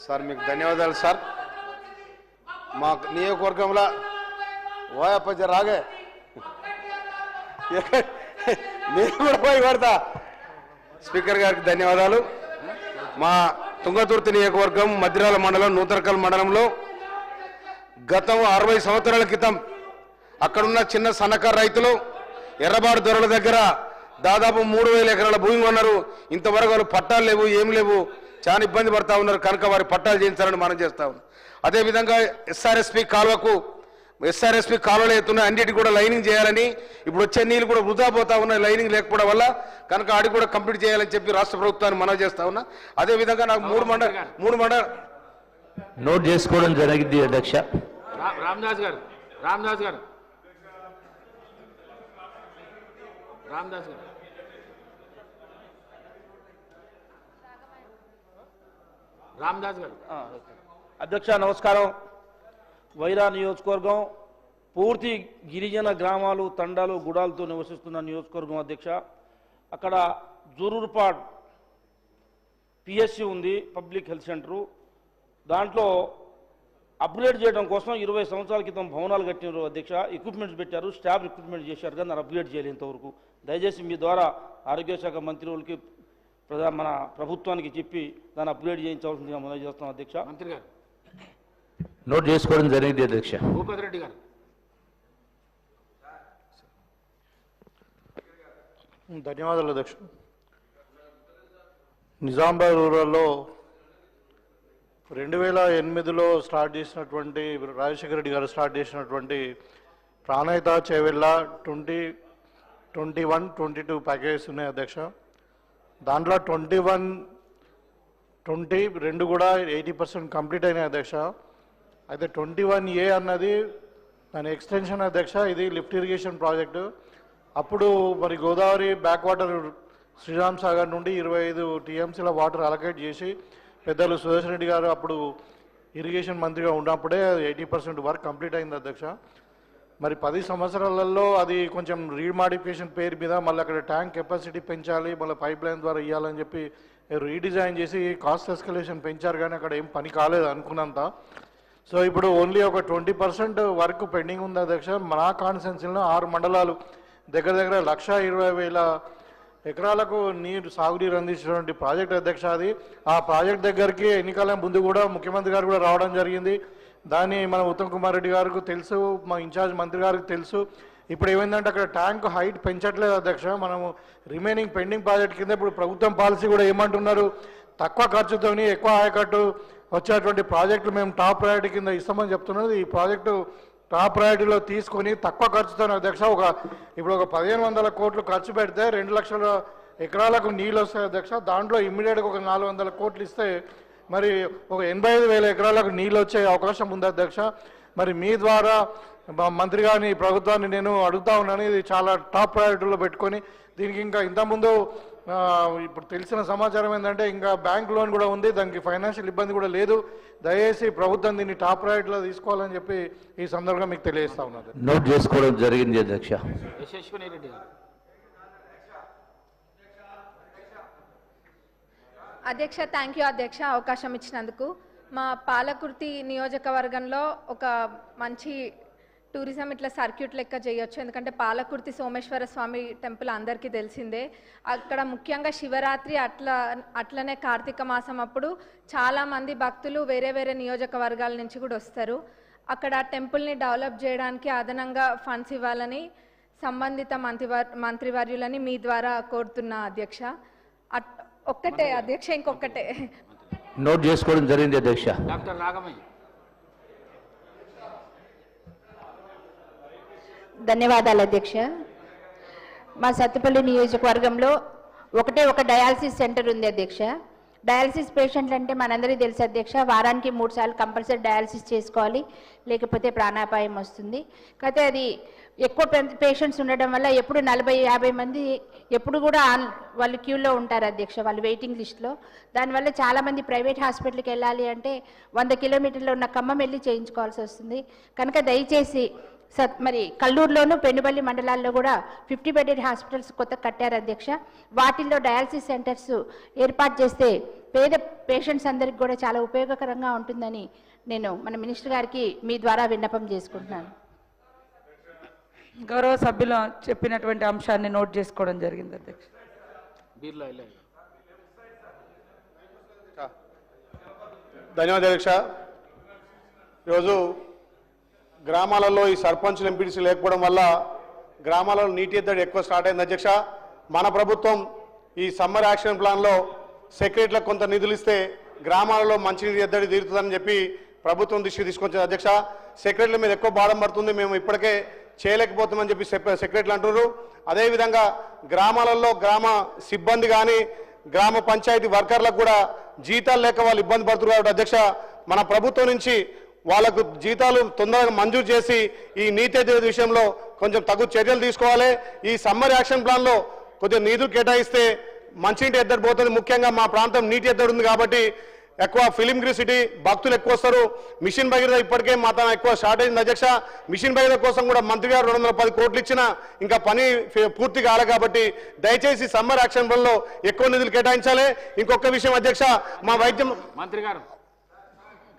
Sir మీకు ధన్యవాదాలు sir. మా నియోజకవర్గంలో ఓయప్ప రాగే నేను కూడా పోయి పడతా. స్పీకర్ గారికి ధన్యవాదాలు. మా తుంగతుర్తి నియోజకవర్గం మద్దిరాల మండలం నూతనకల్ మండలంలో గతం 60 సంవత్సరాల క్రితం అక్కడున్న చిన్న సన్నకారు రైతులు ఎర్రబాడు దొరల దగ్గర దాదాపు 3000 ఎకరాల భూమి ఉన్నారు. ఇంతవరకు వాళ్ళు పట్టాలు లేవు, ఏం లేవు, చాలా ఇబ్బంది పడతా ఉన్నారు. కనుక వారి పట్టాలు చేయించాలని మనం చేస్తా ఉన్నాం. అదేవిధంగా ఎస్ఆర్ఎస్పి కాలువలు అవుతున్నాయి, అన్నిటికీ కూడా లైనింగ్ చేయాలని, ఇప్పుడు వచ్చే నీళ్ళు కూడా వృధా పోతా ఉన్నాయి లైనింగ్ లేకపోవడం వల్ల. కనుక ఆడి కూడా కంప్లీట్ చేయాలని చెప్పి రాష్ట్ర ప్రభుత్వాన్ని మనవి చేస్తా ఉన్నా. అదేవిధంగా నాకు మూడు మండల నోట్ చేసుకోవడం జరిగింది అధ్యక్ష. రామదాస్ గారు రామదాస్ గారు అధ్యక్ష నమస్కారం. వైరా నియోజకవర్గం పూర్తి గిరిజన గ్రామాలు, తండాలు, గుడాలతో నివసిస్తున్న నియోజకవర్గం అధ్యక్ష. అక్కడ జూరూరుపాడ్ పిఎస్సి ఉంది, పబ్లిక్ హెల్త్ సెంటరు. దాంట్లో అప్గ్రేడ్ చేయడం కోసం 20 సంవత్సరాల క్రితం భవనాలు కట్టినారు అధ్యక్ష. ఎక్విప్మెంట్స్ పెట్టారు, స్టాఫ్ రిక్రూట్మెంట్ చేశారు, కానీ దాన్ని అప్గ్రేడ్ చేయలేదు ఇంతవరకు. దయచేసి మీ ద్వారా ఆరోగ్య శాఖ మంత్రి వాళ్ళకి మన ప్రభుత్వానికి చెప్పి దాన్ని అప్గ్రేడ్ చేయించవలసిందిగా మనం చేస్తాం అధ్యక్ష. మంత్రి గారు నోట్ చేసుకోవడం జరిగింది అధ్యక్ష. భూపతి రెడ్డి గారు. ధన్యవాదాలు అధ్యక్ష. నిజామాబాద్ రూరల్లో 2008లో స్టార్ట్ చేసినటువంటి రాజశేఖర రెడ్డి గారు స్టార్ట్ చేసినటువంటి ప్రాణహిత చేవెళ్ళ 2021, 22 ప్యాకేజెస్ ఉన్నాయి అధ్యక్ష. దాంట్లో 21, 20 రెండు కూడా 80% కంప్లీట్ అయినాయి అధ్యక్ష. అయితే 21A అన్నది దాని ఎక్స్టెన్షన్ అధ్యక్ష. ఇది లిఫ్ట్ ఇరిగేషన్ ప్రాజెక్టు. అప్పుడు మరి గోదావరి బ్యాక్ వాటర్ శ్రీరామ్ సాగర్ నుండి 25 TMCల వాటర్ అలొకేట్ చేసి పెద్దలు సుదర్శన్ రెడ్డి గారు అప్పుడు ఇరిగేషన్ మంత్రిగా ఉన్నప్పుడే 80% వర్క్ కంప్లీట్ అయింది అధ్యక్ష. మరి 10 సంవత్సరాలలో అది కొంచెం రీమాడిఫికేషన్ పేరు మీద మళ్ళీ అక్కడ ట్యాంక్ కెపాసిటీ పెంచాలి, మళ్ళీ పైప్ లైన్ ద్వారా ఇవ్వాలని చెప్పి రీడిజైన్ చేసి కాస్ట్ ఎస్కలేషన్ పెంచారు, కానీ అక్కడ ఏం పని కాలేదు అనుకున్నంత. సో ఇప్పుడు ఓన్లీ ఒక 20% వర్క్ పెండింగ్ ఉంది అధ్యక్ష. మన కాన్స్టిట్యున్సీలో 6 మండలాలు దగ్గర 1,20,000 ఎకరాలకు సాగునీరు అందించినటువంటి ప్రాజెక్ట్ అధ్యక్ష. అది ఆ ప్రాజెక్ట్ దగ్గరికి ఎన్నికల ముందు కూడా ముఖ్యమంత్రి గారు కూడా రావడం జరిగింది. దాన్ని మన ఉత్తమ్ కుమార్ రెడ్డి గారికి తెలుసు, మా ఇన్ఛార్జ్ మంత్రి గారికి తెలుసు. ఇప్పుడు ఏమైందంటే అక్కడ ట్యాంక్ హైట్ పెంచట్లేదు అధ్యక్ష. మనము రిమైనింగ్ పెండింగ్ ప్రాజెక్ట్ కింద ఇప్పుడు ప్రభుత్వం పాలసీ కూడా ఏమంటున్నారు, తక్కువ ఖర్చుతోని ఎక్కువ ఆయకట్టు వచ్చేటువంటి ప్రాజెక్టులు మేము టాప్ ప్రయారిటీ కింద ఇస్తామని చెప్తున్నది. ఈ ప్రాజెక్టు టాప్ ప్రయారిటీలో తీసుకొని తక్కువ ఖర్చుతో అధ్యక్ష ఇప్పుడు ఒక 1500 కోట్లు ఖర్చు పెడితే 2 లక్షల ఎకరాలకు నీళ్ళు వస్తాయి అధ్యక్ష. దాంట్లో ఇమ్మీడియట్గా ఒక 400 కోట్లు ఇస్తే మరి ఒక 85,000 ఎకరాలకు నీళ్ళు వచ్చే అవకాశం ఉంది అధ్యక్ష. మరి మీ ద్వారా మంత్రి గారిని ప్రభుత్వాన్ని నేను అడుగుతా ఉన్నాను, ఇది చాలా టాప్ ప్రయారిటీలో పెట్టుకొని దీనికి ఇంకా ఇంతకుముందు ఇప్పుడు తెలిసిన సమాచారం ఏంటంటే ఇంకా బ్యాంక్ లోన్ కూడా ఉంది, దానికి ఫైనాన్షియల్ ఇబ్బంది కూడా లేదు. దయచేసి ప్రభుత్వం దీన్ని టాప్ ప్రయారిటీలో తీసుకోవాలని చెప్పి ఈ సందర్భంగా మీకు తెలియజేస్తా ఉన్నారు. నోట్ చేసుకోవడం జరిగింది అధ్యక్ష. యశస్విని రెడ్డి గారు. అధ్యక్ష థ్యాంక్ యూ అధ్యక్ష అవకాశం ఇచ్చినందుకు. మా పాలకుర్తి నియోజకవర్గంలో ఒక మంచి టూరిజం ఇట్లా సర్క్యూట్ లెక్క చేయొచ్చు. ఎందుకంటే పాలకుర్తి సోమేశ్వర స్వామి టెంపుల్ అందరికీ తెలిసిందే. అక్కడ ముఖ్యంగా శివరాత్రి అట్లనే కార్తీక మాసం అప్పుడు చాలామంది భక్తులు వేరే వేరే నియోజకవర్గాల నుంచి కూడా వస్తారు. అక్కడ టెంపుల్ని డెవలప్ చేయడానికి అదనంగా ఫండ్స్ ఇవ్వాలని సంబంధిత మంత్రివర్యులని మీ ద్వారా కోరుతున్నా అధ్యక్ష. ఒక్కటే అధ్యక్ష, ఇంకొకటే నోట్ చేసుకోవడం జరిగింది అధ్యక్ష. డాక్టర్ రాగమయ్య. ధన్యవాదాలు అధ్యక్ష. మా సత్తుపల్లి నియోజకవర్గంలో ఒకటే ఒక డయాలసిస్ సెంటర్ ఉంది అధ్యక్ష. డయాలసిస్ పేషెంట్లు అంటే మనందరికీ తెలుసు అధ్యక్ష, వారానికి 3 సార్లు కంపల్సరీ డయాలసిస్ చేసుకోవాలి, లేకపోతే ప్రాణాపాయం వస్తుంది. కాకపోతే అది ఎక్కువ పేషెంట్స్ ఉండడం వల్ల ఎప్పుడు 40-50 మంది ఎప్పుడు కూడా వాళ్ళు క్యూలో ఉంటారు అధ్యక్ష, వాళ్ళు వెయిటింగ్ లిస్ట్లో. దానివల్ల చాలామంది ప్రైవేట్ హాస్పిటల్కి వెళ్ళాలి అంటే 100 కిలోమీటర్లు ఉన్న ఖమ్మం వెళ్ళి చేయించుకోవాల్సి వస్తుంది. కనుక దయచేసి మరి కల్లూరులోను పెనుబల్లి మండలాల్లో కూడా 50 బెడెడ్ హాస్పిటల్స్ కొత్త కట్టారు అధ్యక్ష. వాటిల్లో డయాలసిస్ సెంటర్స్ ఏర్పాటు చేస్తే పేద పేషెంట్స్ అందరికి కూడా చాలా ఉపయోగకరంగా ఉంటుందని నేను మన మినిస్టర్ గారికి మీ ద్వారా విన్నపం చేసుకుంటున్నాను. గౌరవ సభ్యులు చెప్పినటువంటి అంశాన్ని నోట్ చేసుకోవడం జరిగింది అధ్యక్ష. బీర్లా ఇల్లయ్య గారు. ధన్యవాదాలు అధ్యక్ష. ఈరోజు గ్రామాలలో ఈ సర్పంచ్లు ఎంపీటీసీ లేకపోవడం వల్ల గ్రామాలలో నీటి ఎద్దడి ఎక్కువ స్టార్ట్ అయింది అధ్యక్ష. మన ప్రభుత్వం ఈ సమ్మర్ యాక్షన్ ప్లాన్లో సెక్రటరీలకు కొంత నిధులు ఇస్తే గ్రామాలలో మంచినీటి ఎద్దడి తీరుతుందని చెప్పి ప్రభుత్వం దృష్టికి తీసుకొచ్చింది అధ్యక్ష. సెక్రటరీల మీద ఎక్కువ భారం పడుతుంది, మేము ఇప్పటికే చేయలేకపోతామని చెప్పి సెక్రటరీలు అంటున్నారు. అదేవిధంగా గ్రామాలలో గ్రామ సిబ్బంది కానీ గ్రామ పంచాయతీ వర్కర్లకు కూడా జీతాలు లేక వాళ్ళు ఇబ్బంది పడుతున్నారు కాబట్టి అధ్యక్ష, మన ప్రభుత్వం నుంచి వాళ్ళకు జీతాలు తొందరగా మంజూరు చేసి ఈ నీటి ఎద్దడి విషయంలో కొంచెం తగు చర్యలు తీసుకోవాలి. ఈ సమ్మర్ యాక్షన్ ప్లాన్లో కొద్దిగా నిధులు కేటాయిస్తే మంచినీటి ఎద్దడి పోతుంది. ముఖ్యంగా మా ప్రాంతం నీటి ఎద్దడి ఉంది కాబట్టి ఎక్కువ ఫిలిం సిటీ భక్తులు ఎక్కువ వస్తారు. మిషన్ భగీరథ ఇప్పటికే మా తన ఎక్కువ షార్ట్ అయింది అధ్యక్ష. మిషన్ భగీరథ కోసం కూడా మంత్రి గారు 210 కోట్లు ఇచ్చినా ఇంకా పని పూర్తి కాలే కాబట్టి దయచేసి సమ్మర్ యాక్షన్ ప్లాన్లో ఎక్కువ నిధులు కేటాయించాలి. ఇంకొక విషయం అధ్యక్ష, మా వైద్యం మంత్రి గారు.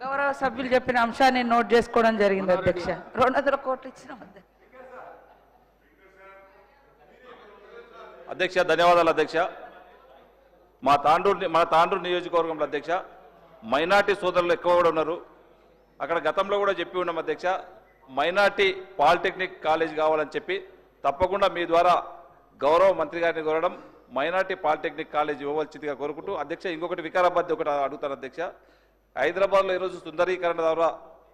గౌరవ సభ్యులు చెప్పిన అంశాన్ని నోట్ చేసుకోవడం జరిగింది అధ్యక్ష. 200 కోట్లు ఇచ్చిన అధ్యక్ష ధన్యవాదాలు అధ్యక్ష. మన తాండూరు నియోజకవర్గంలో అధ్యక్ష మైనార్టీ సోదరులు ఎక్కువ కూడా ఉన్నారు. అక్కడ గతంలో కూడా చెప్పి ఉన్నాం అధ్యక్ష, మైనార్టీ పాలిటెక్నిక్ కాలేజ్ కావాలని చెప్పి తప్పకుండా మీ ద్వారా గౌరవ మంత్రి గారిని కోరడం మైనార్టీ పాలిటెక్నిక్ కాలేజ్ ఇవ్వవలసిందిగా కోరుకుంటూ అధ్యక్ష ఇంకొకటి వికారాబాద్ ఒకటి అడుగుతాను అధ్యక్ష. హైదరాబాద్లో ఈరోజు సుందరీకరణ ద్వారా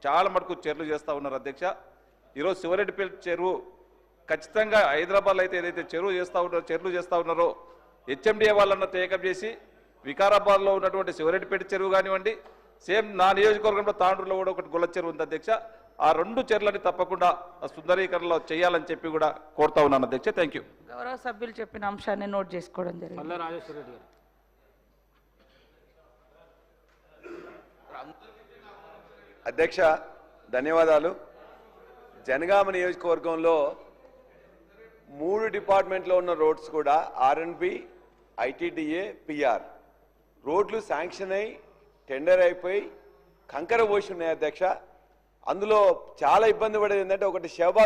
చాలా మటుకు చర్యలు చేస్తూ ఉన్నారు అధ్యక్ష. ఈరోజు శివరెడ్డిపల్లి చెరువు ఖచ్చితంగా హైదరాబాద్లో అయితే ఏదైతే చర్యలు చేస్తూ ఉన్నారో హెచ్ఎండిఏ వాళ్ళన్న టేకప్ చేసి వికారాబాద్లో ఉన్నటువంటి శివరెడ్డిపేట చెరువు కానివ్వండి, సేమ్ నా నియోజకవర్గంలో తాండూరులో కూడా ఒకటి గొల్ల చెరువు ఉంది అధ్యక్ష. ఆ 2 చెరువులని తప్పకుండా సుందరీకరణలో చేయాలని చెప్పి కూడా కోరుతా ఉన్నాను అధ్యక్ష. Thank you. గౌరవ సభ్యులు చెప్పిన అంశాన్ని నోట్ చేసుకోవడం జరిగింది. మల్లా రాజేశ్వర రెడ్డి గారు. అధ్యక్ష ధన్యవాదాలు. జనగామ నియోజకవర్గంలో 3 డిపార్ట్మెంట్లో ఉన్న రోడ్స్ కూడా ఆర్ఎన్బి, ఐటీడీఏ, పిఆర్ రోడ్లు శాంక్షన్ అయి టెండర్ అయిపోయి కంకర పోసి ఉన్నాయి అధ్యక్ష. అందులో చాలా ఇబ్బంది పడేది ఏంటంటే ఒకటి షహబాజ్